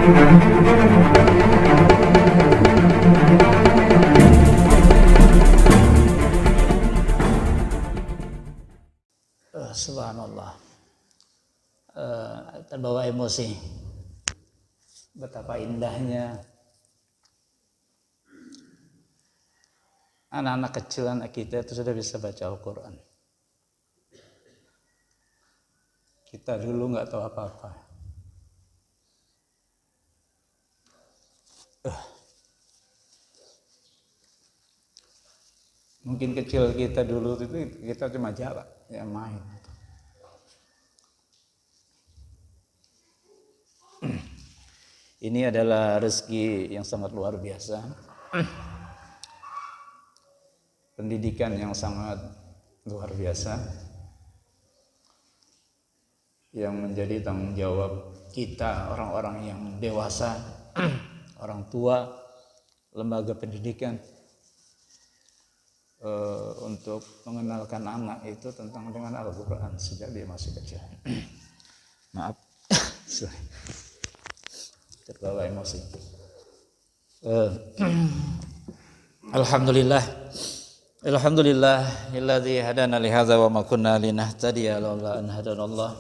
Subhanallah, terbawa emosi. Betapa indahnya anak-anak kecil, anak kita itu sudah bisa baca Al-Quran. Kita dulu nggak tahu apa-apa. Mungkin kecil kita dulu itu kita cuma jalan, ya main. Ini adalah rezeki yang sangat luar biasa. Pendidikan yang sangat luar biasa yang menjadi tanggung jawab kita, orang-orang yang dewasa, orang tua, lembaga pendidikan, untuk mengenalkan anak itu tentang dengan Al-Quran sejak dia masih kecil. Maaf, terbawa emosi. Alhamdulillahilladzi hadana li hadza wa ma kunna linahtadiya laula an hadanallah.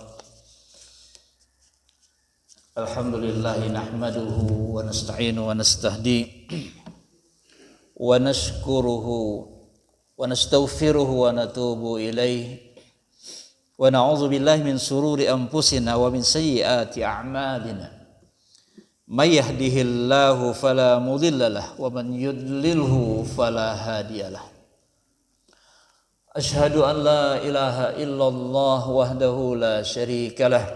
Alhamdulillah nahmaduhu wa nasta'inu wa nastahdi wa nashkuruhu wa nastaghfiruhu wa natubu ilaihi wa na'udzu billahi min sururi anfusina wa min sayyiati a'malina. May yahdihillahu fala mudilla lahu wa man yudlilhu fala hadiyalah. Asyhadu an la ilaha illallah wahdahu la syarika lah,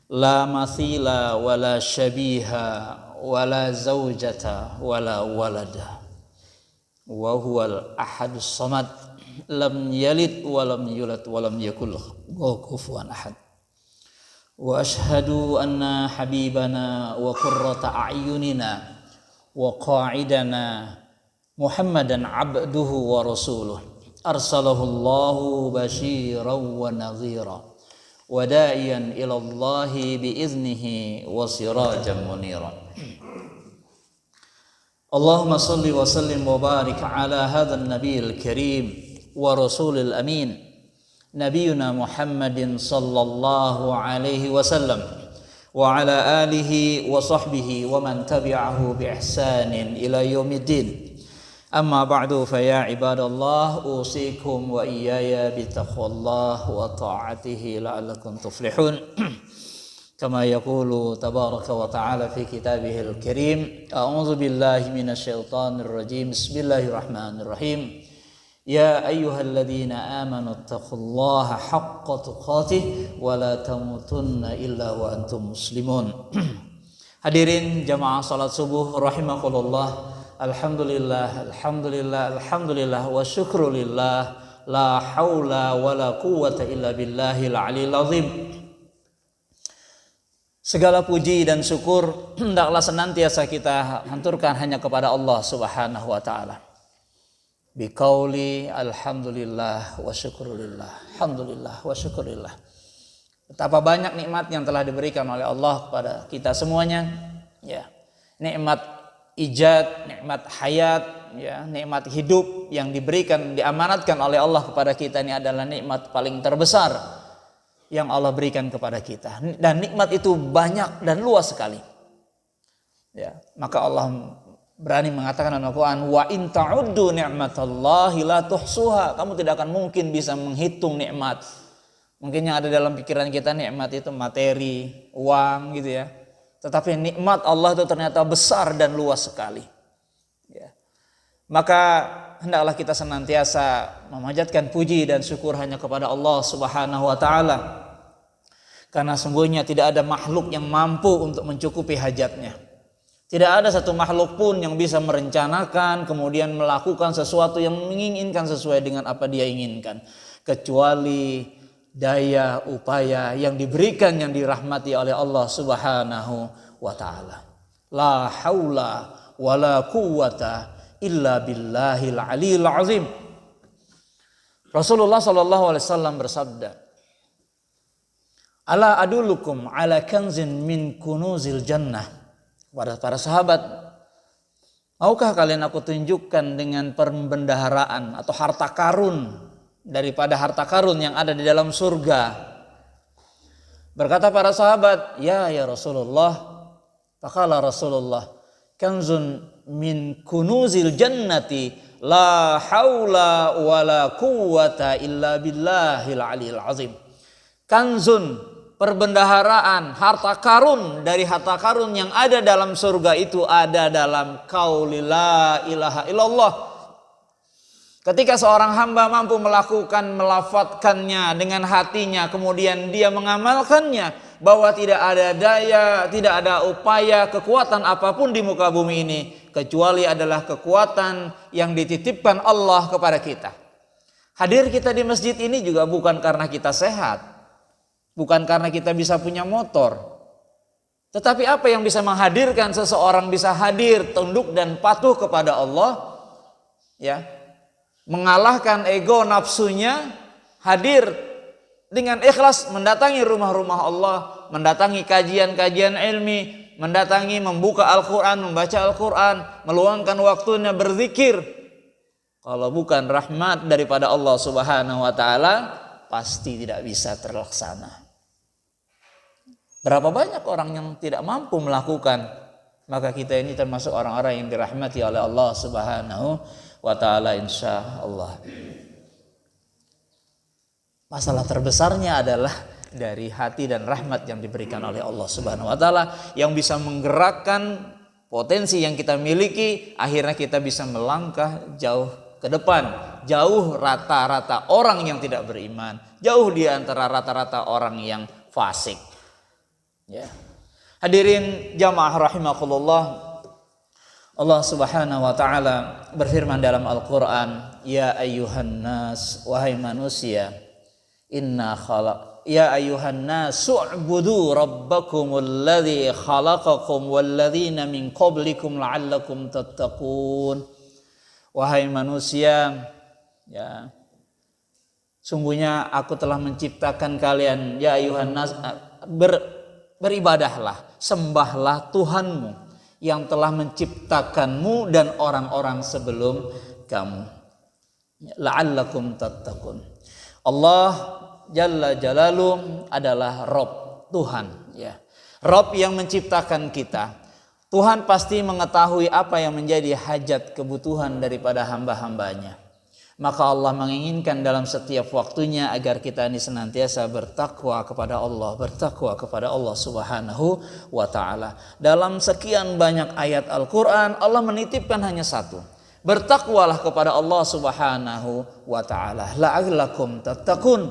la mathila wa la syabiha wa la zawjata wa la walada, wa huwal ahadus samad, lam yalid wa lam yulad wa lam yakul lahu kufuwan ahad. Wa ashhadu anna habibana wa qurrata a'yunina wa qa'idana Muhammadan abduhu wa rasuluh, arsalahu Allahu basyiran wa nadhira wa da'iyan ila Allahi biiznihi wa sirajan munira. Allahumma salli wa sallim wa barik ala hadzal nabiyil karim wa rasulil amin, nabiyuna Muhammadin sallallahu alaihi wasallam wa ala alihi wa sahbihi wa man tabi'ahu bi ihsanin ila yaumiddin. Amma ba'du, fa ya ibadallah, usikum wa iyaya bi taqwallah wa ta'atihi la'allakum tuflihun. Kama yaqulu tabaraka wa ta'ala fi kitabihil karim, a'udzu billahi minasy syaithanir rajim. Bismillahirrahmanirrahim. Ya ayyuhalladzina amanu taqullaha haqqa tuqatih wa la tamutunna illa wa antum muslimun. Hadirin jamaah salat subuh rahimakumullah. Alhamdulillah, alhamdulillah, alhamdulillah wa syukrulillah, la haula wa la quwwata illa billahil aliyil azim. Segala puji dan syukur hendaklah senantiasa kita haturkan hanya kepada Allah Subhanahu wa taala. Biqauli alhamdulillah wa syukrulillah, alhamdulillah wa syukrulillah. Betapa banyak nikmat yang telah diberikan oleh Allah kepada kita semuanya, ya. Nikmat ijad, nikmat hayat, ya, nikmat hidup yang diberikan, diamanatkan oleh Allah kepada kita ini adalah nikmat paling terbesar yang Allah berikan kepada kita. Dan nikmat itu banyak dan luas sekali. Ya, maka Allah berani mengatakan dalam Al-Quran, wa in ta'uddu ni'matallahi la tuhsuha. Kamu tidak akan mungkin bisa menghitung nikmat. Mungkin yang ada dalam pikiran kita nikmat itu materi, uang gitu ya. Tetapi nikmat Allah itu ternyata besar dan luas sekali. Ya. Maka hendaklah kita senantiasa memanjatkan puji dan syukur hanya kepada Allah Subhanahu wa taala. Karena sungguhnya tidak ada makhluk yang mampu untuk mencukupi hajatnya. Tidak ada satu makhluk pun yang bisa merencanakan kemudian melakukan sesuatu yang menginginkan sesuai dengan apa dia inginkan, kecuali daya upaya yang diberikan, yang dirahmati oleh Allah Subhanahu wa taala. La haula wala quwwata illa billahil aliyil azim. Rasulullah sallallahu alaihi wasallam bersabda, Ala adulukum ala kanzin min kunuzil jannah. Kepada para sahabat, maukah kalian aku tunjukkan dengan perbendaharaan atau harta karun daripada harta karun yang ada di dalam surga? Berkata para sahabat, ya Rasulullah. Faqala Rasulullah, kanzun min kunuzil jannati la haula wala quwwata illa billahil aliyil azim. Kanzun, perbendaharaan, harta karun dari harta karun yang ada dalam surga itu ada dalam qauli la ilaha illallah. Ketika seorang hamba mampu melafadzkannya dengan hatinya, kemudian dia mengamalkannya, bahwa tidak ada daya, tidak ada upaya, kekuatan apapun di muka bumi ini kecuali adalah kekuatan yang dititipkan Allah kepada kita. Hadir kita di masjid ini juga bukan karena kita sehat, bukan karena kita bisa punya motor, tetapi apa yang bisa menghadirkan seseorang bisa hadir tunduk dan patuh kepada Allah, ya, mengalahkan ego nafsunya, hadir dengan ikhlas mendatangi rumah-rumah Allah, mendatangi kajian-kajian ilmi, mendatangi membuka Al-Quran, membaca Al-Quran, meluangkan waktunya berzikir. Kalau bukan rahmat daripada Allah Subhanahu wa ta'ala, pasti tidak bisa terlaksana. Berapa banyak orang yang tidak mampu melakukan, maka kita ini termasuk orang-orang yang dirahmati oleh Allah Subhanahu wa ta'ala, insya Allah. Masalah terbesarnya adalah dari hati dan rahmat yang diberikan oleh Allah Subhanahu wa ta'ala, yang bisa menggerakkan potensi yang kita miliki. Akhirnya kita bisa melangkah jauh ke depan, jauh rata-rata orang yang tidak beriman, jauh di antara rata-rata orang yang fasik, ya. Hadirin jamaah rahimakumullah, Allah Subhanahu wa ta'ala berfirman dalam Al-Quran, ya ayyuhan nas, wahai manusia, ya ayyuhan nas su'budu rabbakumul ladzi khalaqakum walladzina min qablikum la'allakum tattaqun. Wahai manusia, ya, sungguhnya aku telah menciptakan kalian. Ya ayyuhan nas, beribadahlah, sembahlah Tuhanmu yang telah menciptakanmu dan orang-orang sebelum kamu. La'allakum tattaqun. Allah Jalla Jalaluhu adalah Rabb, Tuhan, ya. Rabb yang menciptakan kita. Tuhan pasti mengetahui apa yang menjadi hajat kebutuhan daripada hamba-hambanya. Maka Allah menginginkan dalam setiap waktunya agar kita ini senantiasa bertakwa kepada Allah, bertakwa kepada Allah Subhanahu wa ta'ala. Dalam sekian banyak ayat Al-Quran, Allah menitipkan hanya satu: bertakwalah kepada Allah Subhanahu wa ta'ala, la'allakum tattaqun.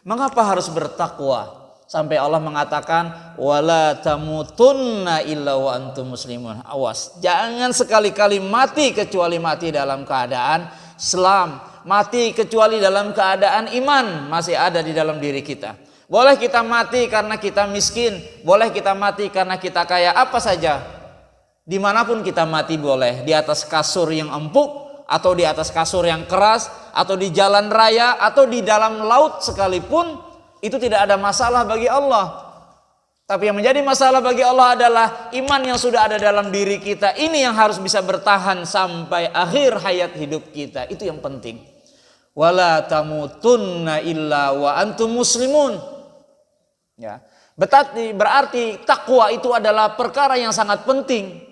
Mengapa harus bertakwa? Sampai Allah mengatakan, wala tamutunna illa wa antum muslimun. Awas, jangan sekali-kali mati kecuali mati dalam keadaan Islam, mati kecuali dalam keadaan iman masih ada di dalam diri kita. Boleh kita mati karena kita miskin, boleh kita mati karena kita kaya, apa saja. Dimanapun kita mati boleh, di atas kasur yang empuk, atau di atas kasur yang keras, atau di jalan raya, atau di dalam laut sekalipun, itu tidak ada masalah bagi Allah. Tapi yang menjadi masalah bagi Allah adalah iman yang sudah ada dalam diri kita. Ini yang harus bisa bertahan sampai akhir hayat hidup kita. Itu yang penting. Wala tamutunna illa wa antum muslimun. Ya. Berarti takwa itu adalah perkara yang sangat penting.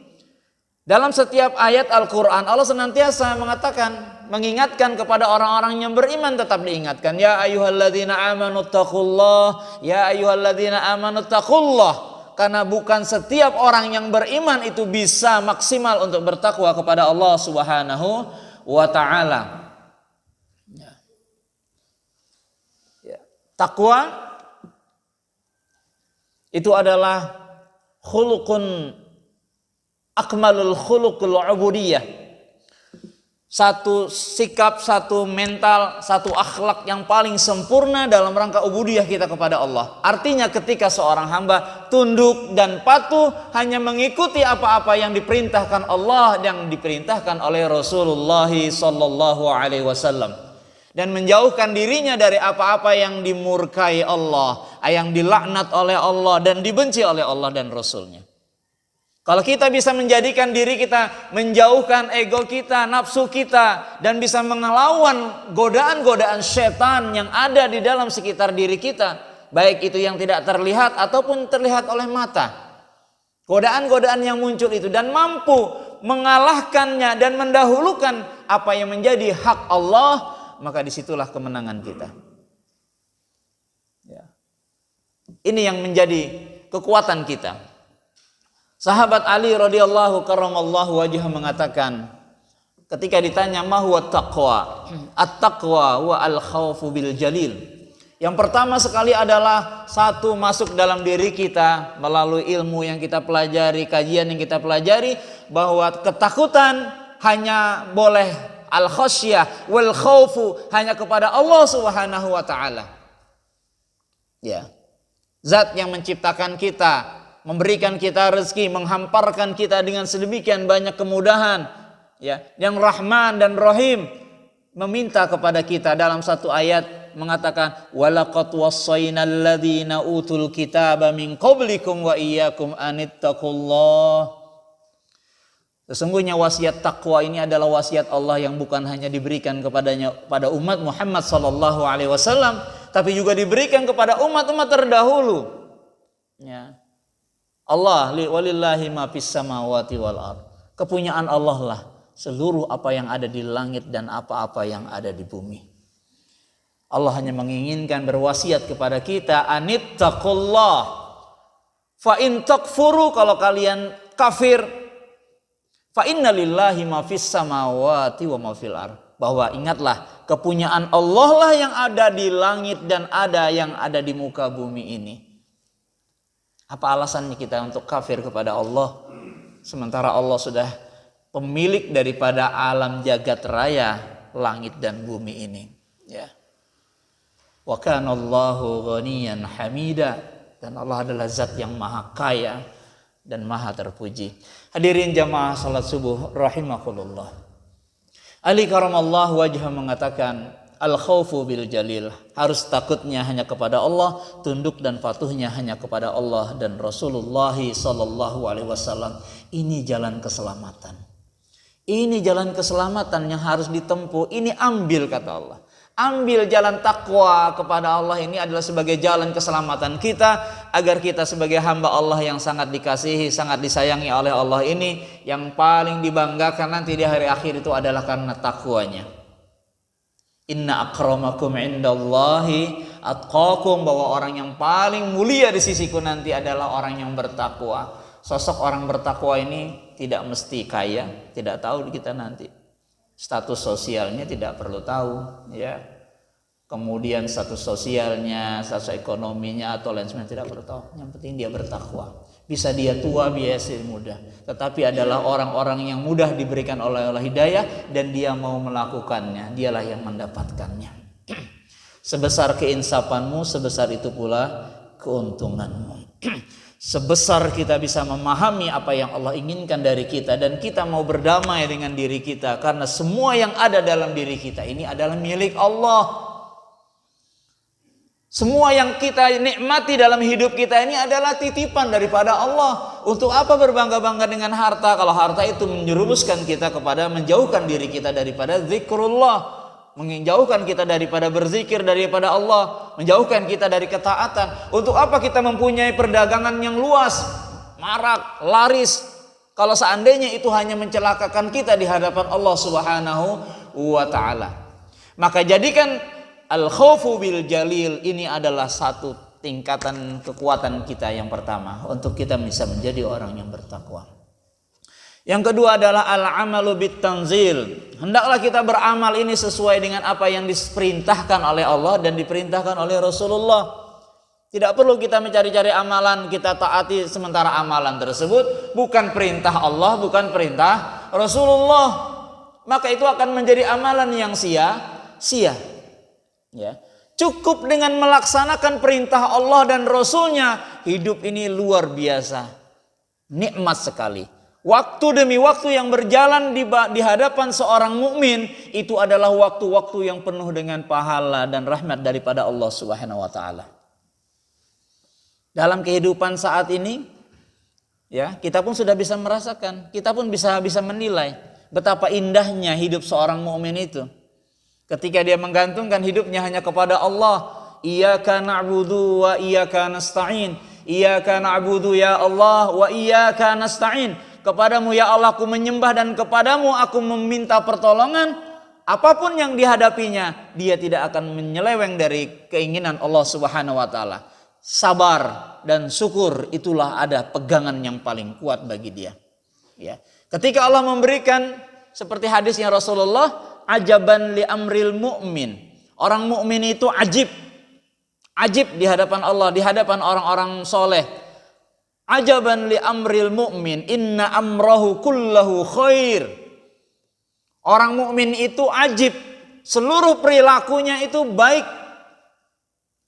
Dalam setiap ayat Al-Quran, Allah senantiasa mengatakan, mengingatkan kepada orang-orang yang beriman, tetap diingatkan. Ya ayyuhalladzina amanu taqullah, ya ayyuhalladzina amanu taqullah. Karena bukan setiap orang yang beriman itu bisa maksimal untuk bertakwa kepada Allah Subhanahu wa ta'ala. Ya. Takwa itu adalah khuluqun akmalul khuluqul ubudiyah. Satu sikap, satu mental, satu akhlak yang paling sempurna dalam rangka ubudiyah kita kepada Allah. Artinya ketika seorang hamba tunduk dan patuh hanya mengikuti apa-apa yang diperintahkan Allah, yang diperintahkan oleh Rasulullah sallallahu alaihi wasallam, dan menjauhkan dirinya dari apa-apa yang dimurkai Allah. yang dilaknat oleh Allah dan dibenci oleh Allah dan Rasulnya. Kalau kita bisa menjadikan diri kita, menjauhkan ego kita, nafsu kita, dan bisa melawan godaan-godaan setan yang ada di dalam sekitar diri kita, baik itu yang tidak terlihat ataupun terlihat oleh mata. Godaan-godaan yang muncul itu dan mampu mengalahkannya dan mendahulukan apa yang menjadi hak Allah, maka disitulah kemenangan kita. Ya. Ini yang menjadi kekuatan kita. Sahabat Ali radhiyallahu karramallahu wajhah mengatakan ketika ditanya ma huwa taqwa, at-taqwa wa al-khaufu bil jalil. Yang pertama sekali adalah satu, masuk dalam diri kita melalui ilmu yang kita pelajari, kajian yang kita pelajari, bahwa ketakutan hanya boleh al-khasyah wal khaufu hanya kepada Allah Subhanahu wa taala. Ya. Zat yang menciptakan kita, memberikan kita rezeki, menghamparkan kita dengan sedemikian banyak kemudahan, ya, yang Rahman dan Rahim, meminta kepada kita dalam satu ayat mengatakan walaqad wassaynal ladzina utul kitaba min qablikum wa iyyakum anittaqullah. Sesungguhnya wasiat takwa ini adalah wasiat Allah yang bukan hanya diberikan pada umat Muhammad sallallahu alaihi wasallam, tapi juga diberikan kepada umat-umat terdahulu. Ya. Allah walillahi ma fis samawati wal ard. Kepunyaan Allah lah seluruh apa yang ada di langit dan apa-apa yang ada di bumi. Allah hanya menginginkan berwasiat kepada kita anittaqullah. Fa in takfuru, kalau kalian kafir, fa inna lillahi ma fis samawati wa ma fil ard. Bahwa ingatlah kepunyaan Allah lah yang ada di langit dan ada yang ada di muka bumi ini. Apa alasannya kita untuk kafir kepada Allah sementara Allah sudah pemilik daripada alam jagat raya langit dan bumi ini, ya. Wa kana Allahu ghaniyan hamida, dan Allah adalah zat yang maha kaya dan maha terpuji. Hadirin jamaah salat subuh rahimakumullah. Ali karamallahu wajhah mengatakan al-khaufu bil jalil, harus takutnya hanya kepada Allah, tunduk dan patuhnya hanya kepada Allah dan Rasulullah sallallahu alaihi wasallam. Ini jalan keselamatan. Ini jalan keselamatan yang harus ditempuh. Ini ambil, kata Allah. Ambil jalan takwa kepada Allah ini adalah sebagai jalan keselamatan kita, agar kita sebagai hamba Allah yang sangat dikasihi, sangat disayangi oleh Allah ini, yang paling dibanggakan nanti di hari akhir itu adalah karena takwanya. Inna akramakum indallahi atqakum, bahwa orang yang paling mulia di sisiku nanti adalah orang yang bertakwa. Sosok orang bertakwa ini tidak mesti kaya, tidak tahu kita nanti. Status sosialnya tidak perlu tahu, ya. Kemudian status sosialnya, status ekonominya atau lain sebagainya tidak perlu tahu. Yang penting dia bertakwa. Bisa dia tua, biasa muda, tetapi adalah orang-orang yang mudah diberikan oleh Allah hidayah dan dia mau melakukannya, dialah yang mendapatkannya. Sebesar keinsafanmu, sebesar itu pula keuntunganmu. Sebesar kita bisa memahami apa yang Allah inginkan dari kita dan kita mau berdamai dengan diri kita, karena semua yang ada dalam diri kita ini adalah milik Allah. Semua yang kita nikmati dalam hidup kita ini adalah titipan daripada Allah. Untuk apa berbangga-bangga dengan harta kalau harta itu menjerumuskan kita kepada menjauhkan diri kita daripada zikrullah, menjauhkan kita daripada berzikir daripada Allah, menjauhkan kita dari ketaatan. Untuk apa kita mempunyai perdagangan yang luas, marak, laris, kalau seandainya itu hanya mencelakakan kita di hadapan Allah Subhanahu wa taala. Maka jadikan al-khaufu bil jalil ini adalah satu tingkatan kekuatan kita yang pertama untuk kita bisa menjadi orang yang bertakwa. Yang kedua adalah al-amalu bit tanzil. Hendaklah kita beramal ini sesuai dengan apa yang diperintahkan oleh Allah dan diperintahkan oleh Rasulullah. Tidak perlu kita mencari-cari amalan, kita taati sementara amalan tersebut bukan perintah Allah, bukan perintah Rasulullah. Maka itu akan menjadi amalan yang sia-sia. Ya. Cukup dengan melaksanakan perintah Allah dan Rasulnya, hidup ini luar biasa, nikmat sekali. Waktu demi waktu yang berjalan di hadapan seorang mukmin itu adalah waktu-waktu yang penuh dengan pahala dan rahmat daripada Allah Subhanahu wa taala. dalam kehidupan saat ini, ya, kita pun sudah bisa merasakan, kita pun bisa menilai betapa indahnya hidup seorang mukmin itu. Ketika dia menggantungkan hidupnya hanya kepada Allah, iyyaka na'budu wa iyyaka nasta'in. Iyyaka na'budu ya Allah wa iyyaka nasta'in. Kepadamu ya Allah aku menyembah dan kepadamu aku meminta pertolongan. Apapun yang dihadapinya, dia tidak akan menyeleweng dari keinginan Allah Subhanahu wa taala. Sabar dan syukur itulah ada pegangan yang paling kuat bagi dia. Ya. Ketika Allah memberikan seperti hadisnya Rasulullah, ajaban li amril mu'min. Orang mukmin itu ajib. Ajib di hadapan Allah, di hadapan orang-orang soleh. Ajaban li amril mu'min, inna amrahu kullahu khair. Orang mukmin itu ajib, seluruh perilakunya itu baik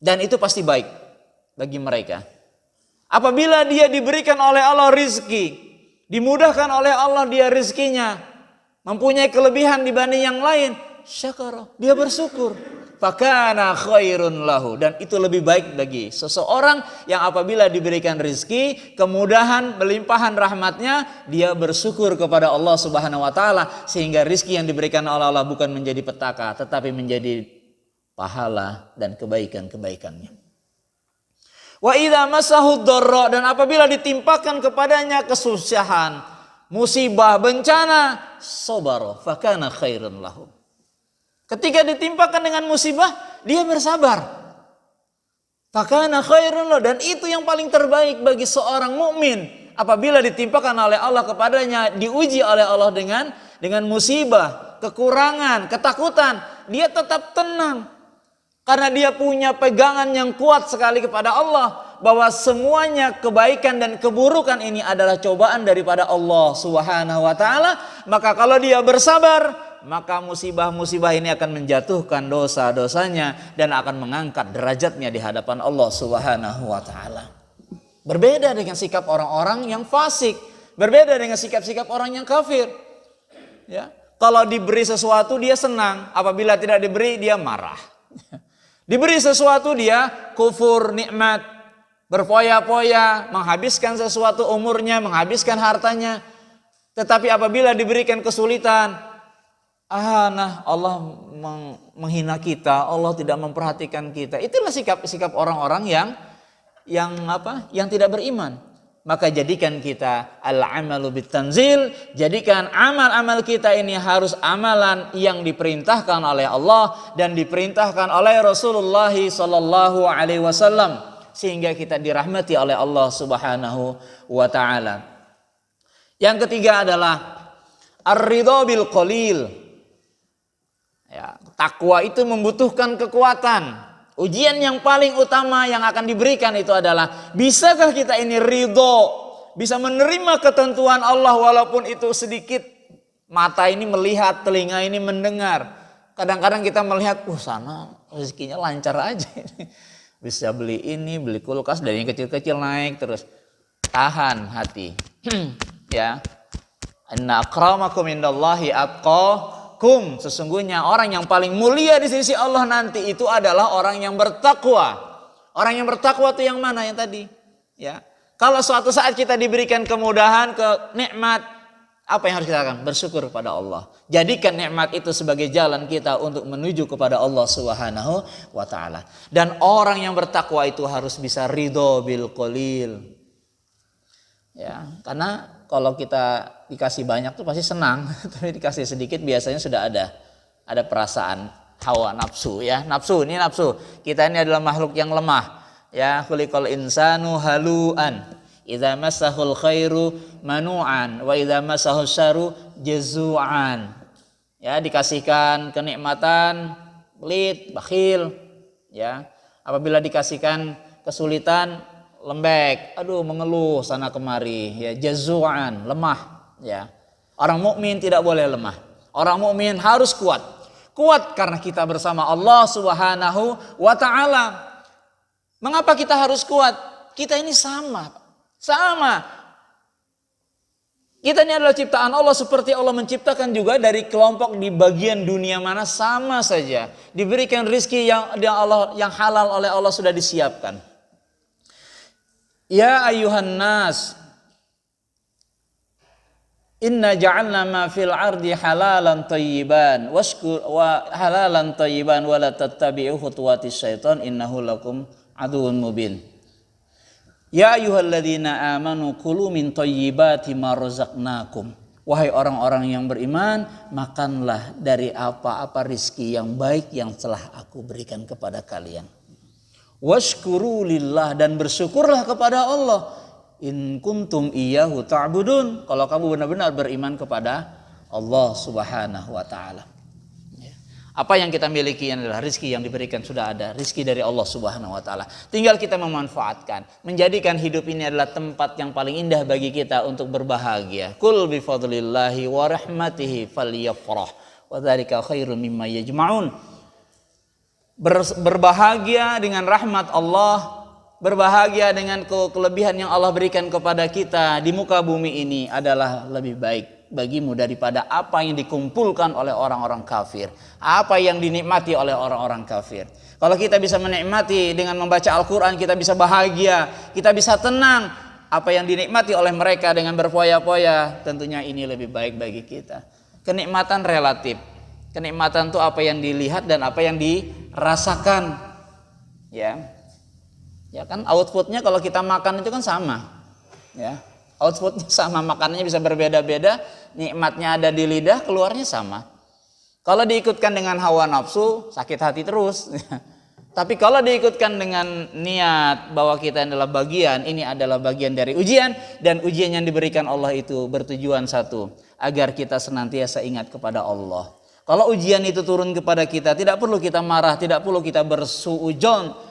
dan itu pasti baik bagi mereka. Apabila dia diberikan oleh Allah rizki, dimudahkan oleh Allah dia rizkinya, mempunyai kelebihan dibanding yang lain, syakara, dia bersyukur. Fakana khairun lahu, dan itu lebih baik bagi seseorang yang apabila diberikan rizki, kemudahan, melimpahan rahmatnya, dia bersyukur kepada Allah Subhanahu wa taala sehingga rizki yang diberikan oleh Allah bukan menjadi petaka tetapi menjadi pahala dan kebaikan-kebaikannya. Wa idza massahu dharra, dan apabila ditimpakan kepadanya kesusahan, musibah, bencana, sabara fakana khairun lahu. Ketika ditimpakan dengan musibah, dia bersabar. Fakana khairun lahu, dan itu yang paling terbaik bagi seorang mukmin. Apabila ditimpakan oleh Allah kepadanya, diuji oleh Allah dengan musibah, kekurangan, ketakutan, dia tetap tenang. Karena dia punya pegangan yang kuat sekali kepada Allah, bahwa semuanya kebaikan dan keburukan ini adalah cobaan daripada Allah Subhanahu wa taala. Maka kalau dia bersabar, maka musibah-musibah ini akan menjatuhkan dosa-dosanya dan akan mengangkat derajatnya di hadapan Allah Subhanahu wa taala. Berbeda dengan sikap orang-orang yang fasik, berbeda dengan sikap-sikap orang yang kafir. Ya, kalau diberi sesuatu dia senang, apabila tidak diberi dia marah. Diberi sesuatu dia kufur nikmat, berfoya-foya, menghabiskan sesuatu umurnya, menghabiskan hartanya. Tetapi apabila diberikan kesulitan, nah Allah menghina kita, Allah tidak memperhatikan kita. Itulah sikap orang-orang yang tidak beriman. Maka jadikan kita al-amalu bitanzil, jadikan amal-amal kita ini harus amalan yang diperintahkan oleh Allah dan diperintahkan oleh Rasulullah sallallahu alaihi wasallam sehingga kita dirahmati oleh Allah Subhanahu wa taala. Yang ketiga adalah ar-ridha bil qalil. Ya, takwa itu membutuhkan kekuatan. Ujian yang paling utama yang akan diberikan itu adalah bisakah kita ini ridho, bisa menerima ketentuan Allah walaupun itu sedikit. Mata ini melihat, telinga ini mendengar. Kadang-kadang kita melihat, sana rezekinya lancar aja. Bisa beli ini, beli kulkas dari yang kecil-kecil naik terus. Tahan hati. Ya. Inna akramakum indallahi atqakum. Sesungguhnya orang yang paling mulia di sisi Allah nanti itu adalah orang yang bertakwa. Orang yang bertakwa itu yang mana yang tadi? Ya. Kalau suatu saat kita diberikan kemudahan, nikmat, apa yang harus kita lakukan? Bersyukur kepada Allah. Jadikan nikmat itu sebagai jalan kita untuk menuju kepada Allah Subhanahu wa taala. Dan orang yang bertakwa itu harus bisa ridho bil qalil. Ya, karena kalau kita dikasih banyak tuh pasti senang, tapi dikasih sedikit biasanya sudah ada perasaan hawa nafsu ya. Nafsu, ini nafsu. Kita ini adalah makhluk yang lemah. Ya, khuliqal insanu halu'an. Idza massahul khairu manu'an wa idza massahus syarru jazu'an. Ya, dikasihkan kenikmatan pelit, bakhil, ya. Apabila dikasihkan kesulitan lembek, mengeluh sana kemari, ya, jazu'an, lemah, ya. Orang mukmin tidak boleh lemah. Orang mukmin harus kuat. Kuat karena kita bersama Allah Subhanahu wa taala. Mengapa kita harus kuat? Kita ini sama. Kita ini adalah ciptaan Allah, seperti Allah menciptakan juga dari kelompok di bagian dunia mana sama saja. Diberikan rizki yang halal oleh Allah sudah disiapkan. Ya ayuhan nas, inna ja'alna ma fil ardi halalan thayyiban wa la tattabi'u khutuwatis syaitan innahu lakum aduwwun mubin. Ya ayyuhalladzina amanu kulu min thayyibati ma razaqnakum. Wahai orang-orang yang beriman, makanlah dari apa-apa rizki yang baik yang telah aku berikan kepada kalian. Washkuru lillah, dan bersyukurlah kepada Allah. In kuntum iyyahu ta'budun, kalau kamu benar-benar beriman kepada Allah Subhanahu wa taala. Apa yang kita miliki adalah rizki yang diberikan, sudah ada rizki dari Allah Subhanahu wa taala. Tinggal kita memanfaatkan, menjadikan hidup ini adalah tempat yang paling indah bagi kita untuk berbahagia. Kul bi fadlillahi wa rahmatihi falyafrah wa dzalika khairun mimma yajma'un. Berbahagia dengan rahmat Allah, berbahagia dengan kelebihan yang Allah berikan kepada kita di muka bumi ini adalah lebih baik bagimu daripada apa yang dikumpulkan oleh orang-orang kafir, apa yang dinikmati oleh orang-orang kafir. Kalau kita bisa menikmati dengan membaca Al-Quran, kita bisa bahagia, kita bisa tenang. Apa yang dinikmati oleh mereka dengan berfoya-foya, tentunya ini lebih baik bagi kita. Kenikmatan relatif. Kenikmatan itu apa yang dilihat dan apa yang dirasakan. Ya kan, outputnya kalau kita makan itu kan sama. Ya, outputnya sama, makanannya bisa berbeda-beda, nikmatnya ada di lidah, keluarnya sama. Kalau diikutkan dengan hawa nafsu, sakit hati terus. Tapi kalau diikutkan dengan niat bahwa kita adalah bagian, ini adalah bagian dari ujian, dan ujian yang diberikan Allah itu bertujuan satu, agar kita senantiasa ingat kepada Allah. Kalau ujian itu turun kepada kita, tidak perlu kita marah, tidak perlu kita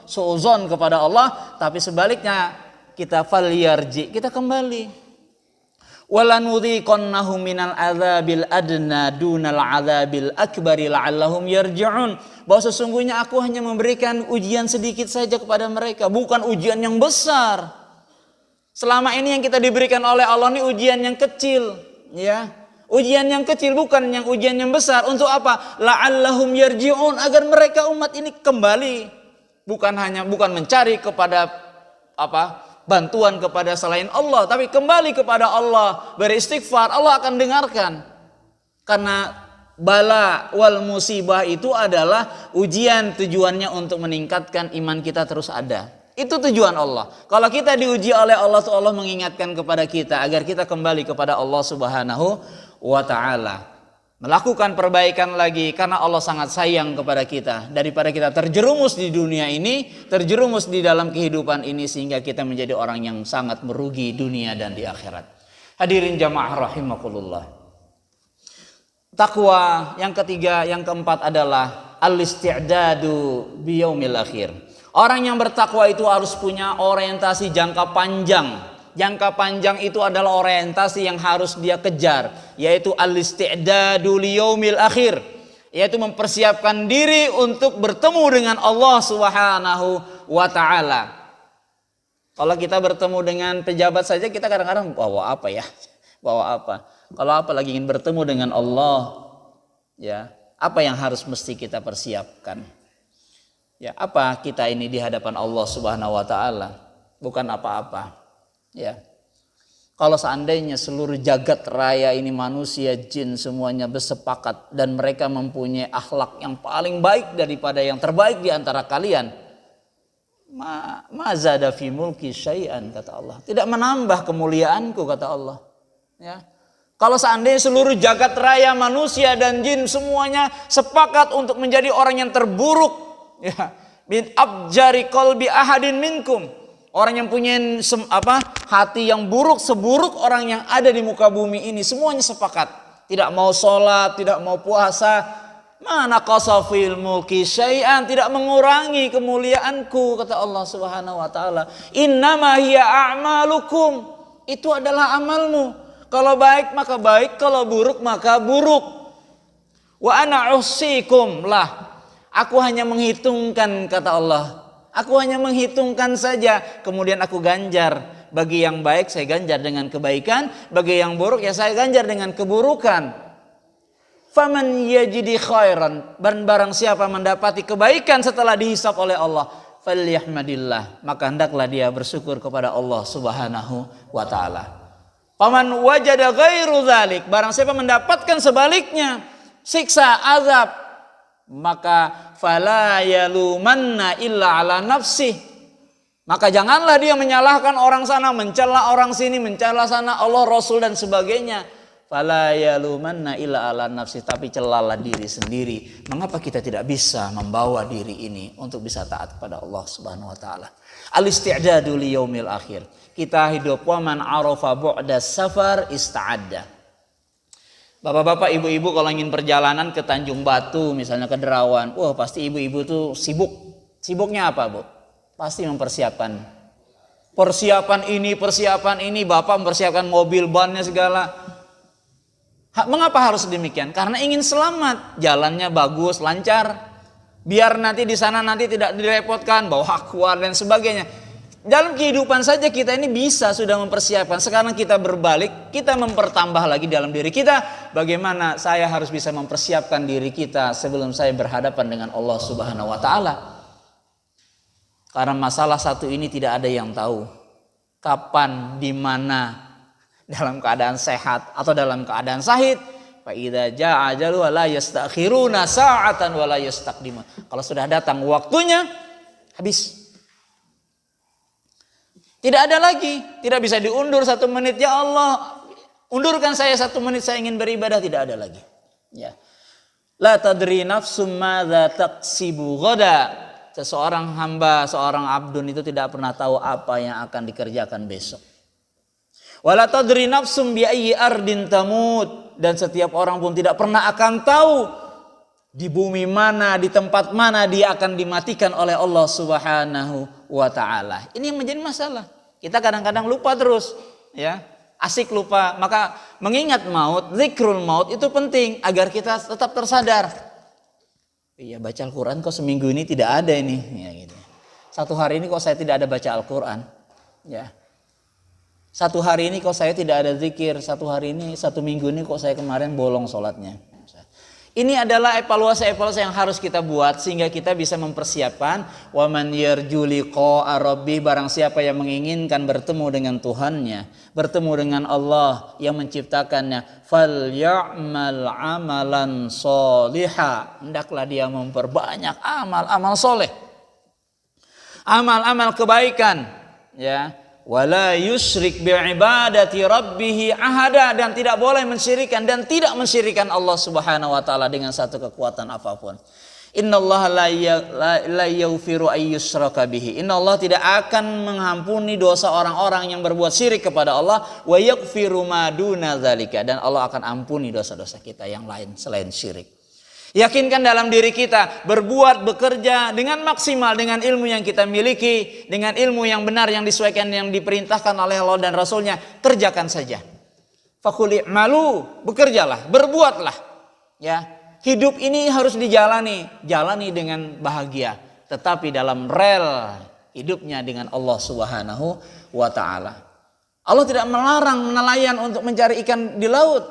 suuzon kepada Allah, tapi sebaliknya kita falyarji, kita kembali. Walanudhiqannahum minal adzabil adna dunal adzabil akbari la'allahum yarji'un. Bahwa sesungguhnya aku hanya memberikan ujian sedikit saja kepada mereka, bukan ujian yang besar. Selama ini yang kita diberikan oleh Allah ini ujian yang kecil, ya. Ujian yang kecil, bukan yang ujian yang besar. Untuk apa? La'allahum yarji'un, agar mereka umat ini kembali. Bukan mencari kepada bantuan kepada selain Allah, tapi kembali kepada Allah, beristighfar, Allah akan dengarkan. Karena bala wal musibah itu adalah ujian, tujuannya untuk meningkatkan iman kita terus ada. Itu tujuan Allah. Kalau kita diuji oleh Allah, Allah mengingatkan kepada kita agar kita kembali kepada Allah Subhanahu wa ta'ala, melakukan perbaikan lagi, karena Allah sangat sayang kepada kita, daripada kita terjerumus di dunia ini, terjerumus di dalam kehidupan ini, sehingga kita menjadi orang yang sangat merugi dunia dan di akhirat. Hadirin jamaah rahimakumullah. Takwa yang ketiga, yang keempat adalah al-isti'dadu biyaumil akhir. Orang yang bertakwa itu harus punya orientasi jangka panjang. Jangka panjang itu adalah orientasi yang harus dia kejar, yaitu al-isti'dadu liyaumil akhir, yaitu mempersiapkan diri untuk bertemu dengan Allah Subhanahu wa taala. Kalau kita bertemu dengan pejabat saja, kita kadang-kadang bawa apa ya? Bawa apa? Kalau apalagi ingin bertemu dengan Allah, ya, apa yang harus mesti kita persiapkan? Ya, apa kita ini di hadapan Allah Subhanahu wa taala? Bukan apa-apa. Ya. Kalau seandainya seluruh jagat raya ini, manusia, jin, semuanya bersepakat dan mereka mempunyai akhlak yang paling baik daripada yang terbaik di antara kalian, ma zada fi mulki syai'an, kata Allah. Tidak menambah kemuliaanku, kata Allah. Ya. Kalau seandainya seluruh jagat raya manusia dan jin semuanya sepakat untuk menjadi orang yang terburuk, ya, min abjari qalbi ahadin minkum, orang yang punya hati yang buruk, seburuk orang yang ada di muka bumi ini, semuanya sepakat tidak mau sholat, tidak mau puasa, mana qasafil mulki syai'an, tidak mengurangi kemuliaanku, kata Allah Subhanahu wa taala. Innama hiya a'malukum, itu adalah amalmu. Kalau baik maka baik, kalau buruk maka buruk. Wa ana usikum lah, aku hanya menghitungkan, kata Allah. Aku hanya menghitungkan saja, kemudian aku ganjar. Bagi yang baik saya ganjar dengan kebaikan, bagi yang buruk ya saya ganjar dengan keburukan. Faman yajidi khairan, dan barang siapa mendapati kebaikan setelah dihisab oleh Allah, falyahmadillah, maka hendaklah dia bersyukur kepada Allah Subhanahu wa taala. Faman wajada ghairu dzalik, barang siapa mendapatkan sebaliknya siksa azab, maka fala yalumanna illa ala nafsih, maka janganlah dia menyalahkan orang sana, mencela orang sini, mencela sana Allah Rasul dan sebagainya. Fala yalumanna illa ala nafsi, tapi celalah diri sendiri. Mengapa kita tidak bisa membawa diri ini untuk bisa taat kepada Allah Subhanahu wa taala? Al-isti'dadu li yaumil akhir. Kita hidup wa man arafa bu'da safar ista'adda. Bapak-bapak, ibu-ibu kalau ingin perjalanan ke Tanjung Batu misalnya, ke Derawan, wah pasti ibu-ibu tuh sibuk. Sibuknya apa, Bu? Pasti mempersiapkan persiapan ini, bapak mempersiapkan mobil, bannya segala. Mengapa harus demikian? Karena ingin selamat, jalannya bagus, lancar, biar nanti di sana nanti tidak direpotkan, bawa akuar dan sebagainya. Dalam kehidupan saja kita ini bisa sudah mempersiapkan. Sekarang kita berbalik, kita mempertambah lagi dalam diri kita. Bagaimana saya harus bisa mempersiapkan diri kita sebelum saya berhadapan dengan Allah Subhanahu wa taala. Karena masalah satu ini tidak ada yang tahu kapan, di mana, dalam keadaan sehat atau dalam keadaan sahid. Fa idza jaa ajalu la yastakhiruna sa'atan wa la yastaqdimun. Kalau sudah datang waktunya, habis. Tidak ada lagi, tidak bisa diundur 1 menit. Ya Allah, undurkan saya 1 menit, saya ingin beribadah, tidak ada lagi. Ya. La tadri nafsum madza taksibu ghada. Seseorang hamba, seorang abdun itu tidak pernah tahu apa yang akan dikerjakan besok. Wala tadri nafsum bi ayyi ardin tamut, dan setiap orang pun tidak pernah akan tahu di bumi mana, di tempat mana dia akan dimatikan oleh Allah Subhanahu wa taala. Ini yang menjadi masalah. Kita kadang-kadang lupa terus, ya. Asik lupa. Maka mengingat maut, zikrul maut itu penting agar kita tetap tersadar. Iya, baca Al-Qur'an kok seminggu ini tidak ada ini, ya gitu. 1 hari ini kok saya tidak ada baca Al-Qur'an, ya. 1 hari ini kok saya tidak ada zikir, 1 hari ini, 1 minggu ini kok saya kemarin bolong sholatnya. Ini adalah evaluasi-evaluasi yang harus kita buat sehingga kita bisa mempersiapkan. Wa man yarju liqa'a rabbih, barang siapa yang menginginkan bertemu dengan Tuhannya, bertemu dengan Allah yang menciptakannya, falya'mal amalan sholiha, hendaklah dia memperbanyak amal-amal soleh, amal-amal kebaikan, ya. Wala yusyrik bi'ibadati rabbih ahada, dan tidak boleh mensyirikan dan tidak mensyirikan Allah Subhanahu wa taala dengan satu kekuatan apapun. Innallaha la yaghfiru ay yushraka bihi. Innallaha tidak akan mengampuni dosa orang-orang yang berbuat syirik kepada Allah, wa yaghfiru ma duna dzalika, dan Allah akan ampuni dosa-dosa kita yang lain selain syirik. Yakinkan dalam diri kita, berbuat, bekerja dengan maksimal dengan ilmu yang kita miliki, dengan ilmu yang benar yang disesuaikan yang diperintahkan oleh Allah dan Rasulnya, kerjakan saja. Faqul i'malu, bekerjalah, berbuatlah. Ya, hidup ini harus jalani dengan bahagia, tetapi dalam rel hidupnya dengan Allah Subhanahu wa taala. Allah tidak melarang nelayan untuk mencari ikan di laut.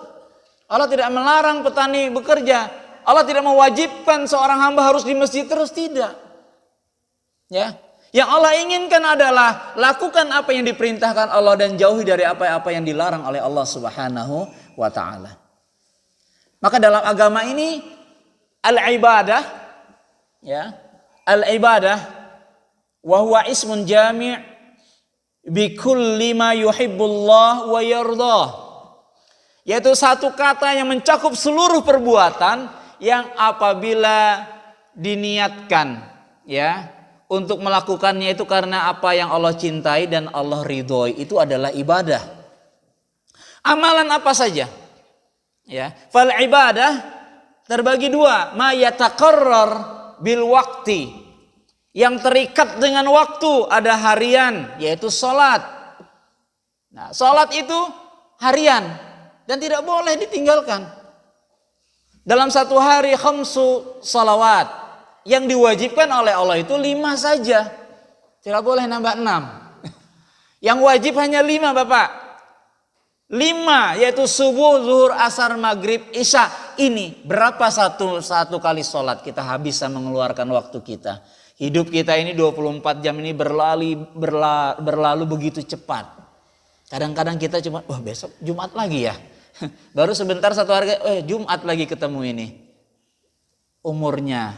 Allah tidak melarang petani bekerja. Allah tidak mewajibkan seorang hamba harus di masjid terus, tidak. Ya, yang Allah inginkan adalah lakukan apa yang diperintahkan Allah dan jauhi dari apa-apa yang dilarang oleh Allah Subhanahu wa taala. Maka dalam agama ini al-ibadah, ya, al-ibadah wa huwa ismun jami' bi kulli ma yuhibbullah wa yardah. Yaitu satu kata yang mencakup seluruh perbuatan yang apabila diniatkan, ya, untuk melakukannya itu karena apa yang Allah cintai dan Allah ridhoi, itu adalah ibadah. Amalan apa saja, ya. Fal ibadah terbagi 2, ma yataqarrar bil waqti, yang terikat dengan waktu. Ada harian, yaitu salat. Nah, salat itu harian dan tidak boleh ditinggalkan. Dalam satu hari 5 salawat yang diwajibkan oleh Allah itu 5 saja, tidak boleh nambah 6. Yang wajib hanya 5, Bapak. 5, yaitu subuh, zuhur, asar, maghrib, isya. Ini berapa satu kali sholat kita bisa mengeluarkan waktu kita. Hidup kita ini 24 jam ini berlalu begitu cepat. Kadang-kadang kita cuma, wah besok Jumat lagi ya. Baru sebentar satu hari, Jumat lagi ketemu ini. Umurnya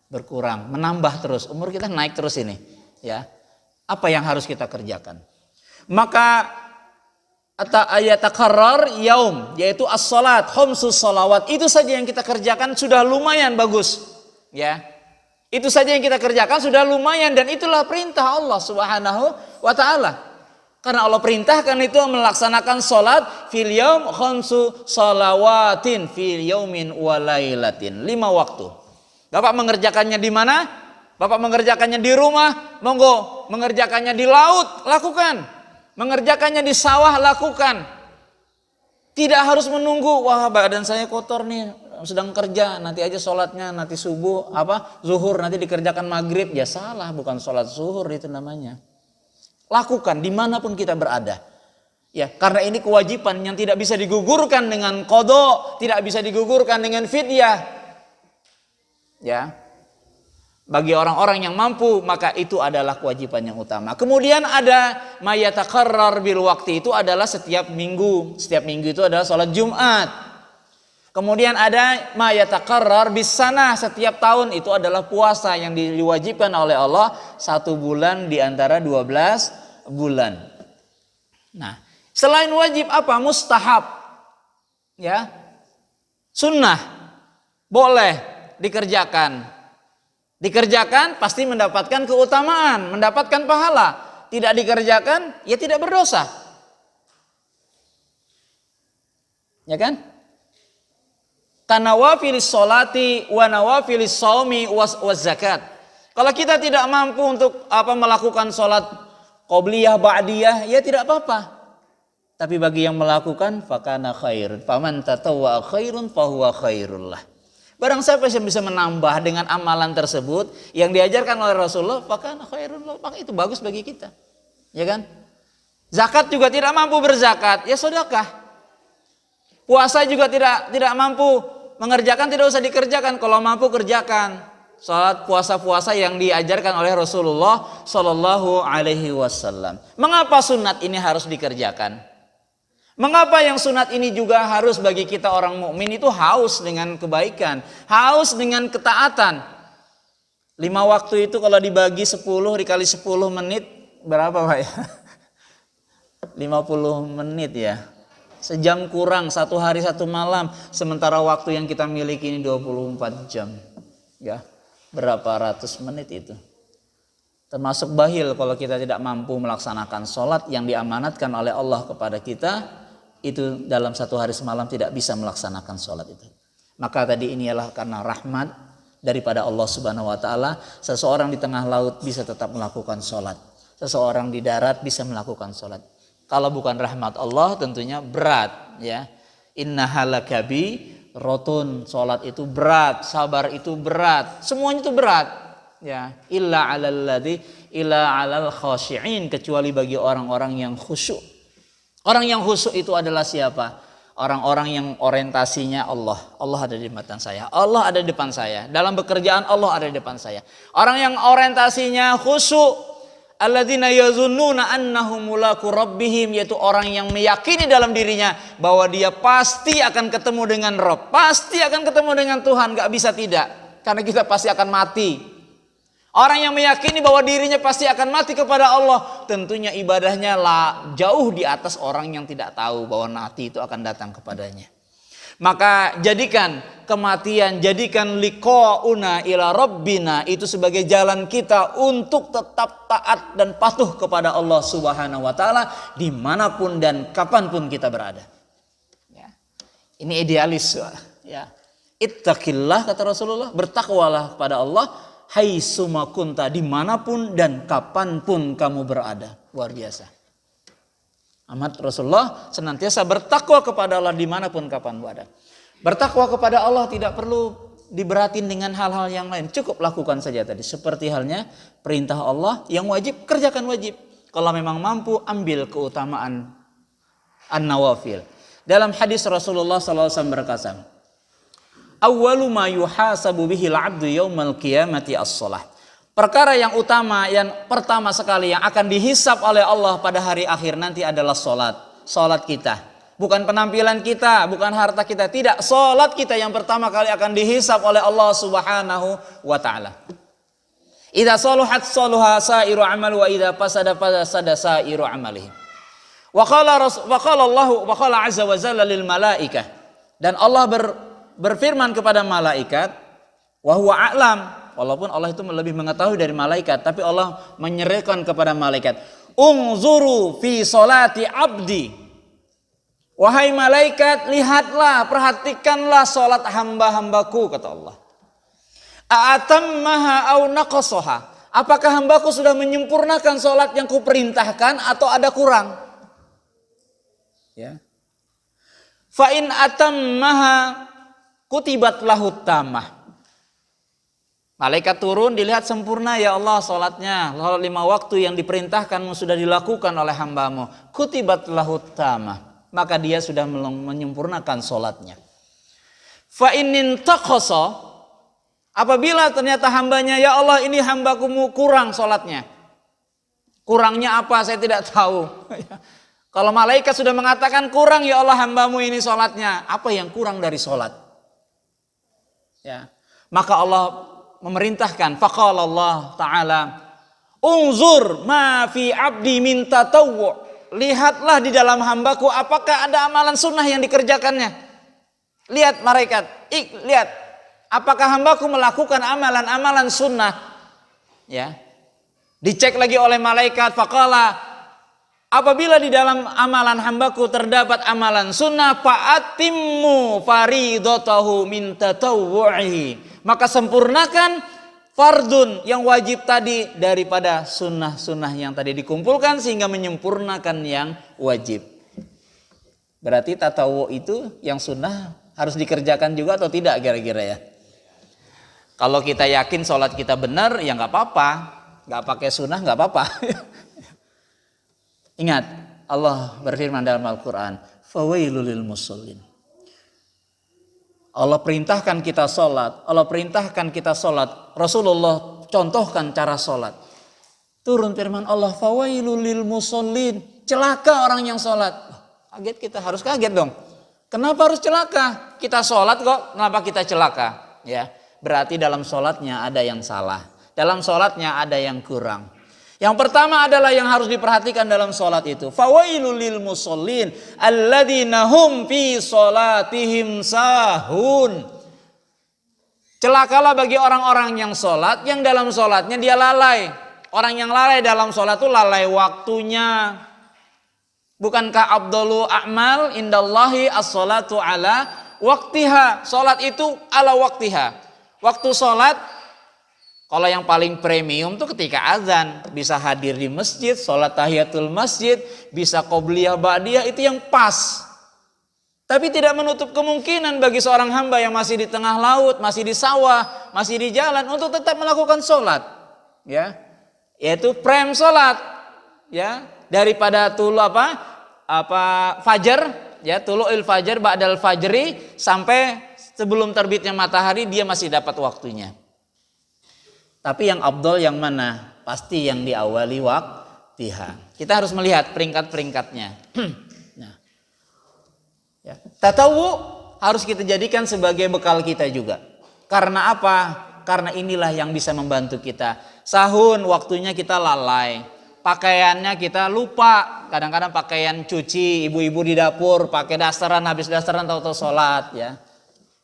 berkurang, menambah terus. Umur kita naik terus ini. Ya, apa yang harus kita kerjakan? Maka ayatakarrar yaum, yaitu as-salat, khamsus salawat. Itu saja yang kita kerjakan sudah lumayan bagus. Ya. Itu saja yang kita kerjakan sudah lumayan, dan itulah perintah Allah Subhanahu wa taala. Karena Allah perintahkan itu melaksanakan salat fil yaum khamsu salawatin fil yaumin wa lailatin. 5 waktu. Bapak mengerjakannya di mana? Bapak mengerjakannya di rumah, monggo. Mengerjakannya di laut, lakukan. Mengerjakannya di sawah, lakukan. Tidak harus menunggu, wah badan saya kotor nih, sedang kerja, nanti aja sholatnya, nanti subuh, zuhur, nanti dikerjakan maghrib. Ya salah, bukan sholat zuhur itu namanya. Lakukan dimanapun kita berada. Ya, karena ini kewajiban yang tidak bisa digugurkan dengan qadha, tidak bisa digugurkan dengan fidyah. Ya. Bagi orang-orang yang mampu, maka itu adalah kewajiban yang utama. Kemudian ada mayatakarrar bil waktu, itu adalah setiap minggu. Setiap minggu itu adalah sholat Jumat. Kemudian ada mayatakarrar bis sanah, setiap tahun itu adalah puasa yang diwajibkan oleh Allah 1 bulan di antara 12 bulan. Nah, selain wajib apa? Mustahab. Ya. Sunnah. Boleh dikerjakan. Dikerjakan pasti mendapatkan keutamaan, mendapatkan pahala. Tidak dikerjakan, ya tidak berdosa. Ya kan? Kanawafilis sholati wa nawafilis shaumi wa zakat. Kalau kita tidak mampu untuk melakukan sholat qobliyah ba'diyah, ya tidak apa-apa. Tapi bagi yang melakukan, fakana khair. Faman tatawwa khairun fahuwa khairullah. Barang siapa yang bisa menambah dengan amalan tersebut yang diajarkan oleh Rasulullah, fakana khairullah, maka itu bagus bagi kita. Ya kan? Zakat juga tidak mampu berzakat, ya sedekah. Puasa juga tidak mampu mengerjakan, tidak usah dikerjakan. Kalau mampu kerjakan. Salat puasa-puasa yang diajarkan oleh Rasulullah Sallallahu Alaihi Wasallam. Mengapa sunat ini harus dikerjakan? Mengapa yang sunat ini juga harus bagi kita orang mukmin itu haus dengan kebaikan, haus dengan ketaatan. 5 waktu itu kalau dibagi 10 dikali 10 menit berapa Pak ya? 50 menit ya. Sejam kurang, 1 hari 1 malam. Sementara waktu yang kita miliki ini 24 jam. Ya, berapa ratus menit itu. Termasuk bahil kalau kita tidak mampu melaksanakan sholat yang diamanatkan oleh Allah kepada kita. Itu dalam 1 hari semalam tidak bisa melaksanakan sholat itu. Maka tadi ini adalah karena rahmat daripada Allah Subhanahu Wa Taala. Seseorang di tengah laut bisa tetap melakukan sholat. Seseorang di darat bisa melakukan sholat. Kalau bukan rahmat Allah tentunya berat. Ya, innaha lakabi rotun, sholat itu berat, sabar itu berat, semuanya itu berat. Ya, illa alal khashi'in, kecuali bagi orang-orang yang khusyuk. Orang yang khusyuk itu adalah siapa? Orang-orang yang orientasinya Allah. Allah ada di depan saya. Allah ada di depan saya. Dalam pekerjaan Allah ada di depan saya. Orang yang orientasinya khusyuk, alladzina yazunnuna annahum mulaku rabbihim, yaitu orang yang meyakini dalam dirinya bahwa dia pasti akan ketemu dengan Rabb, pasti akan ketemu dengan Tuhan, gak bisa tidak. Karena kita pasti akan mati. Orang yang meyakini bahwa dirinya pasti akan mati kepada Allah, tentunya ibadahnya jauh di atas orang yang tidak tahu bahwa mati itu akan datang kepadanya. Maka jadikan kematian, jadikan liqa'una ila rabbina itu sebagai jalan kita untuk tetap taat dan patuh kepada Allah Subhanahu wa taala dimanapun dan kapanpun kita berada. Ya. Ini idealis ya. Ittaqillah kata Rasulullah, bertakwalah kepada Allah haitsuma kunta, dimanapun dan kapanpun kamu berada. Luar biasa. Amat Rasulullah senantiasa bertakwa kepada Allah dimanapun kapan berada. Bertakwa kepada Allah tidak perlu diberatin dengan hal-hal yang lain. Cukup lakukan saja tadi. Seperti halnya perintah Allah yang wajib, kerjakan wajib. Kalau memang mampu, ambil keutamaan an-nawafil. Dalam hadis Rasulullah SAW berkata, awwalu ma yuhasabu bihil abdu yaumal qiyamati as-shalah. perkara yang utama, yang pertama sekali yang akan dihisap oleh Allah pada hari akhir nanti adalah salat. Salat kita, bukan penampilan kita, bukan harta kita, tidak, salat kita yang pertama kali akan dihisap oleh Allah Subhanahu wa taala. Idza saluhat saluha sairu amal wa idza fasada fasada sairu amalihi. Wa qala azza wa jalla lil malaikah, dan Allah berfirman kepada malaikat, wa huwa a'lam, walaupun Allah itu lebih mengetahui dari malaikat, tapi Allah menyerahkan kepada malaikat, unzuru fi salati abdi, wahai malaikat, lihatlah, perhatikanlah salat hamba-hambaku, kata Allah. A'atammaha au naqasaha, apakah hambaku sudah menyempurnakan salat yang kuperintahkan atau ada kurang? Ya. Fa in atammaha kutibat lahu tamah. Malaikat turun, dilihat sempurna ya Allah salatnya, salat 5 waktu yang diperintahkanmu sudah dilakukan oleh hambamu. Kutibat lahu tamah, maka dia sudah menyempurnakan salatnya. Fa in intaqasa, apabila ternyata hambanya, ya Allah ini hambaku kurang salatnya. Kurangnya apa saya tidak tahu. Kalau malaikat sudah mengatakan kurang ya Allah hambamu ini salatnya, apa yang kurang dari salat? Ya. Maka Allah memerintahkan, faqala Allah taala, unzur ma fi abdi min tatawwu, lihatlah di dalam hambaku apakah ada amalan sunnah yang dikerjakannya. Lihat malaikat, lihat apakah hambaku melakukan amalan-amalan sunnah. Ya. Dicek lagi oleh malaikat, faqala, apabila di dalam amalan hambaku terdapat amalan sunnah, fa'atimmu faridatahu min tatawwu'ihi, maka sempurnakan fardun yang wajib tadi daripada sunnah-sunnah yang tadi dikumpulkan sehingga menyempurnakan yang wajib. Berarti tatawwu itu yang sunnah harus dikerjakan juga atau tidak kira-kira ya? Kalau kita yakin sholat kita benar ya nggak apa-apa, nggak pakai sunnah nggak apa-apa. Ingat, Allah berfirman dalam Al-Quran, fawailul lil musallin. Allah perintahkan kita sholat, Allah perintahkan kita sholat. Rasulullah contohkan cara sholat. Turun firman Allah, fawailul lil musallin, celaka orang yang sholat. Kaget kita, harus kaget dong. Kenapa harus celaka? Kita sholat kok, kenapa kita celaka? Ya, berarti dalam sholatnya ada yang salah, dalam sholatnya ada yang kurang. Yang pertama adalah yang harus diperhatikan dalam sholat itu, fawailul lil musallin alladzina hum fi sholatihim sahun. Celakalah bagi orang-orang yang sholat, yang dalam sholatnya dia lalai. Orang yang lalai dalam sholat itu lalai waktunya. Bukankah afdhalu a'mal indallahi as-sholatu ala waktiha. Sholat itu ala waktiha. Waktu sholat, kalau yang paling premium tuh ketika azan, bisa hadir di masjid, sholat tahiyatul masjid, bisa qobliyah ba'diyah, itu yang pas. Tapi tidak menutup kemungkinan bagi seorang hamba yang masih di tengah laut, masih di sawah, masih di jalan untuk tetap melakukan sholat. Ya, yaitu prem sholat. Ya, daripada fajar, ya tulu'il fajar ba'dal fajri, sampai sebelum terbitnya matahari dia masih dapat waktunya. Tapi yang afdal yang mana? Pasti yang diawali waktiha. Kita harus melihat peringkat-peringkatnya. Nah, ya. Tatawwu harus kita jadikan sebagai bekal kita juga. Karena apa? Karena inilah yang bisa membantu kita. Sahun waktunya kita lalai. Pakaiannya kita lupa. Kadang-kadang pakaian cuci, ibu-ibu di dapur pakai dasteran, habis dasteran tahu-tahu sholat ya.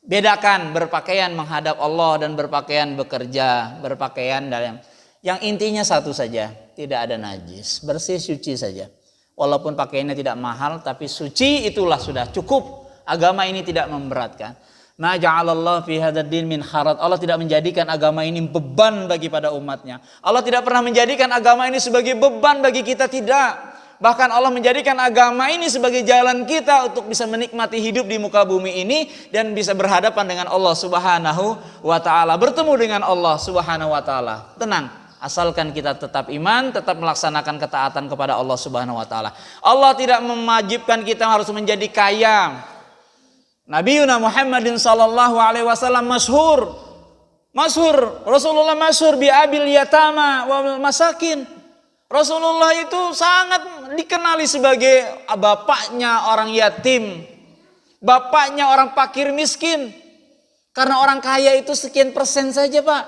Bedakan berpakaian menghadap Allah dan berpakaian bekerja, berpakaian dalam yang intinya satu saja, tidak ada najis, bersih suci saja. Walaupun pakaiannya tidak mahal, tapi suci itulah sudah cukup. Agama ini tidak memberatkan. Ma ja'alallahu fi hadzal din min haraj. Allah tidak menjadikan agama ini beban bagi pada umatnya. Allah tidak pernah menjadikan agama ini sebagai beban bagi kita, tidak. Bahkan Allah menjadikan agama ini sebagai jalan kita untuk bisa menikmati hidup di muka bumi ini dan bisa berhadapan dengan Allah Subhanahu wa taala, bertemu dengan Allah Subhanahu wa taala. Tenang, asalkan kita tetap iman, tetap melaksanakan ketaatan kepada Allah Subhanahu wa taala. Allah tidak mewajibkan kita harus menjadi kaya. Nabi Muhammadin sallallahu alaihi wasallam masyhur Masyhur, Rasulullah masyhur bi abil yatama wal masakin. Rasulullah itu sangat dikenali sebagai bapaknya orang yatim, bapaknya orang fakir miskin. Karena orang kaya itu sekian persen saja, Pak.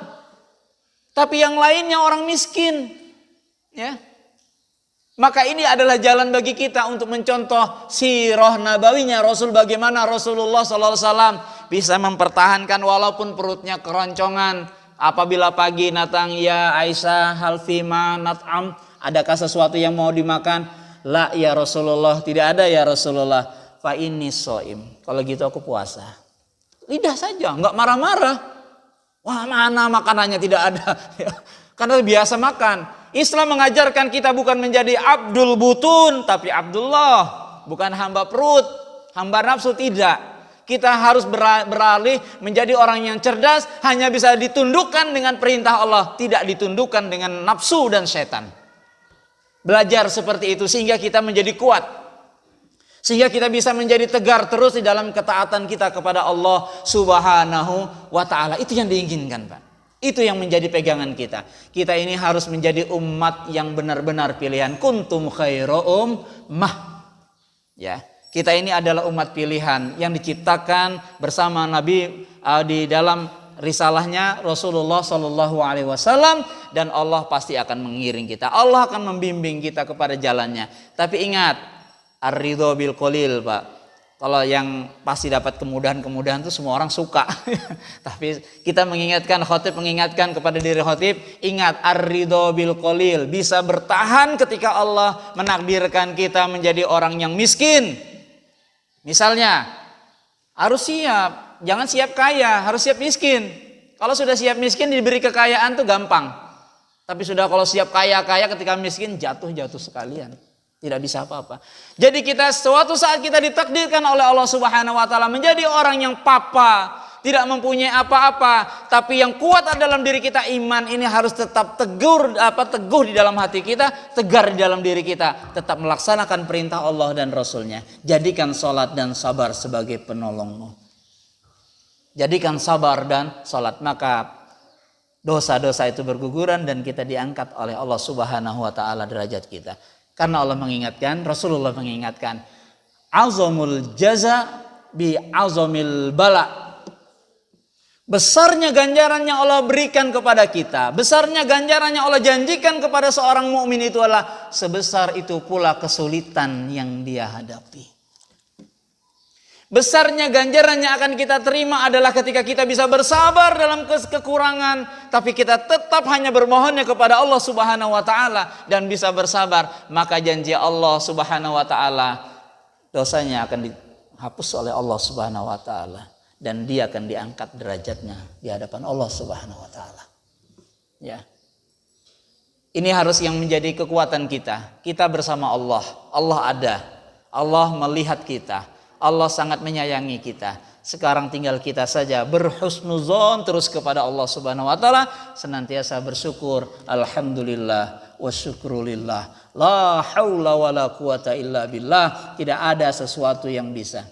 Tapi yang lainnya orang miskin. Ya. Maka ini adalah jalan bagi kita untuk mencontoh sirah nabawinya Rasul, bagaimana Rasulullah SAW bisa mempertahankan walaupun perutnya keroncongan. Apabila pagi datang, ya Aisyah, hal fima nat'am, adakah sesuatu yang mau dimakan? La ya Rasulullah, tidak ada ya Rasulullah. Fa inni shaim. Kalau gitu aku puasa. Lidah saja, enggak marah-marah. Wah, mana makanannya, tidak ada. Karena biasa makan. Islam mengajarkan kita bukan menjadi abdul butun, tapi Abdullah. Bukan hamba perut, hamba nafsu, tidak. Kita harus beralih menjadi orang yang cerdas, hanya bisa ditundukkan dengan perintah Allah, tidak ditundukkan dengan nafsu dan setan. Belajar seperti itu sehingga kita menjadi kuat. Sehingga kita bisa menjadi tegar terus di dalam ketaatan kita kepada Allah Subhanahu wa ta'ala. Itu yang diinginkan, Pak. Itu yang menjadi pegangan kita. Kita ini harus menjadi umat yang benar-benar pilihan. Kuntum khairu ummah. Ya, kita ini adalah umat pilihan yang diciptakan bersama Nabi di dalam risalahnya Rasulullah Shallallahu Alaihi Wasallam, dan Allah pasti akan mengiring kita. Allah akan membimbing kita kepada jalannya. Tapi ingat, ar-ridho bil qalil, Pak. Kalau yang pasti dapat kemudahan-kemudahan itu semua orang suka. Tapi kita mengingatkan, khotib mengingatkan kepada diri khotib, ingat ar-ridho bil qalil, bisa bertahan ketika Allah menakdirkan kita menjadi orang yang miskin. Misalnya, harus siap, jangan siap kaya, harus siap miskin. Kalau sudah siap miskin diberi kekayaan tuh gampang. Tapi sudah kalau siap kaya-kaya ketika miskin jatuh sekalian. Tidak bisa apa-apa. Jadi kita suatu saat kita ditakdirkan oleh Allah Subhanahu wa taala menjadi orang yang papa, tidak mempunyai apa-apa, tapi yang kuat dalam diri kita iman ini harus tetap teguh di dalam hati kita, tegar di dalam diri kita, tetap melaksanakan perintah Allah dan Rasulnya. Jadikan salat dan sabar sebagai penolongmu. Jadikan sabar dan salat, maka dosa-dosa itu berguguran dan kita diangkat oleh Allah Subhanahu wa taala derajat kita. Karena Allah mengingatkan, Rasulullah mengingatkan, azamul jaza bi azamil bala. Besarnya ganjaran yang Allah berikan kepada kita, besarnya ganjaran yang Allah janjikan kepada seorang mukmin itu adalah sebesar itu pula kesulitan yang dia hadapi. Besarnya ganjaran yang akan kita terima adalah ketika kita bisa bersabar dalam kekurangan, tapi kita tetap hanya bermohonnya kepada Allah Subhanahu wa taala dan bisa bersabar, maka janji Allah Subhanahu wa taala dosanya akan dihapus oleh Allah Subhanahu wa taala dan dia akan diangkat derajatnya di hadapan Allah Subhanahu wa taala. Ya. Ini harus yang menjadi kekuatan kita. Kita bersama Allah. Allah ada. Allah melihat kita. Allah sangat menyayangi kita. Sekarang tinggal kita saja berhusnuzon terus kepada Allah Subhanahu wa taala, senantiasa bersyukur. Alhamdulillah wa syukrulillah. La haula wala quwata illa billah. Tidak ada sesuatu yang bisa.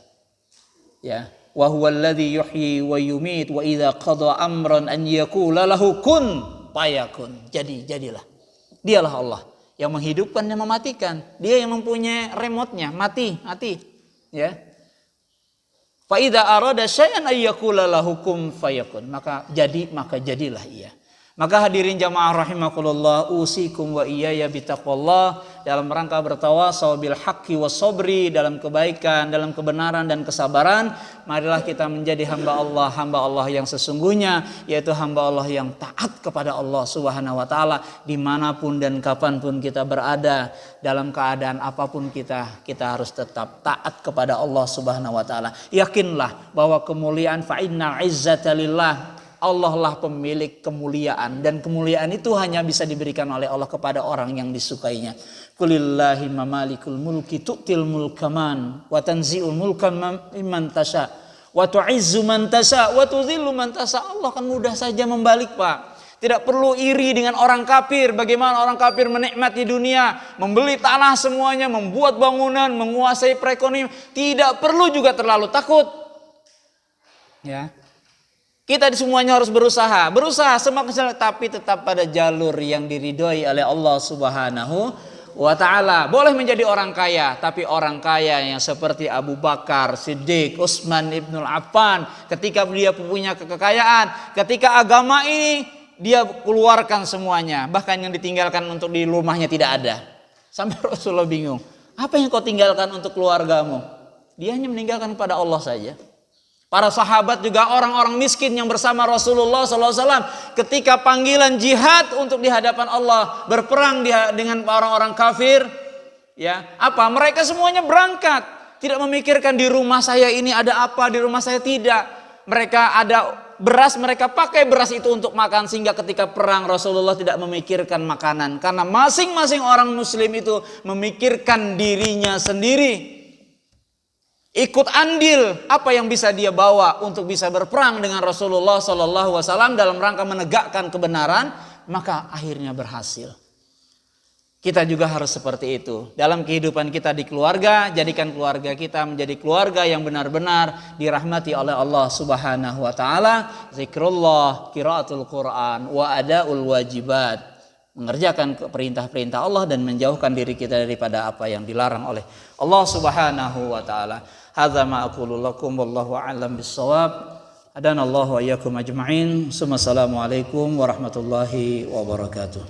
Ya, wa huwallazi yuhyi wa yumit wa idza qada amran an yaqula lahu kun fayakun. Jadilah. Dialah Allah yang menghidupkan dan mematikan. Dia yang mempunyai remote-nya, mati. Ya. Fa idza arada syai'an ay yaqula lahu kun fayakun. Maka jadilah ia. Maka hadirin jamaah rahimakumullah, usikum wa iyaya bitaqwallah, dalam rangka bertawasau bil haqqi was sabri, dalam kebaikan, dalam kebenaran dan kesabaran, marilah kita menjadi hamba Allah yang sesungguhnya, yaitu hamba Allah yang taat kepada Allah Subhanahu wa taala dimanapun dan kapanpun kita berada, dalam keadaan apapun kita harus tetap taat kepada Allah Subhanahu wa taala. Yakinlah bahwa kemuliaan fa inna izzata lillah. Allah lah pemilik kemuliaan, dan kemuliaan itu hanya bisa diberikan oleh Allah kepada orang yang disukainya. Qulillahi mamalikul mulki tu'til mulkaman wa tanzi'ul mulkan mimman tasha wa tu'izzu man tasha wa tudhillu man tasha. Allah kan mudah saja membalik, Pak. Tidak perlu iri dengan orang kafir. Bagaimana orang kafir menikmati dunia, membeli tanah semuanya, membuat bangunan, menguasai perekonomian. Tidak perlu juga terlalu takut. Ya. Kita semuanya harus berusaha semaksimal, tapi tetap pada jalur yang diridhoi oleh Allah Subhanahu wa ta'ala. Boleh menjadi orang kaya, tapi orang kaya yang seperti Abu Bakar Siddiq, Utsman ibn Affan, ketika dia punya kekayaan, ketika agama ini dia keluarkan semuanya, bahkan yang ditinggalkan untuk di rumahnya tidak ada. Sampai Rasulullah bingung, apa yang kau tinggalkan untuk keluargamu? Dia hanya meninggalkan kepada Allah saja. Para sahabat juga orang-orang miskin yang bersama Rasulullah SAW ketika panggilan jihad untuk di hadapan Allah, berperang dengan orang-orang kafir, ya, apa? Mereka semuanya berangkat, tidak memikirkan di rumah saya ini ada apa, di rumah saya tidak. Mereka ada beras, mereka pakai beras itu untuk makan, sehingga ketika perang Rasulullah tidak memikirkan makanan, karena masing-masing orang muslim itu memikirkan dirinya sendiri. Ikut andil apa yang bisa dia bawa untuk bisa berperang dengan Rasulullah SAW dalam rangka menegakkan kebenaran, maka akhirnya berhasil. Kita juga harus seperti itu dalam kehidupan kita di keluarga. Jadikan keluarga kita menjadi keluarga yang benar-benar dirahmati oleh Allah Subhanahu wa ta'ala. Zikrullah, qiraatul Quran, wa adaul wajibat, mengerjakan perintah-perintah Allah dan menjauhkan diri kita daripada apa yang dilarang oleh Allah Subhanahu wa ta'ala. Hadza ma aqulu lakum wallahu a'lam bissawab. Hadanallahu wa iyyakum ajma'in. Assalamualaikum warahmatullahi wabarakatuh.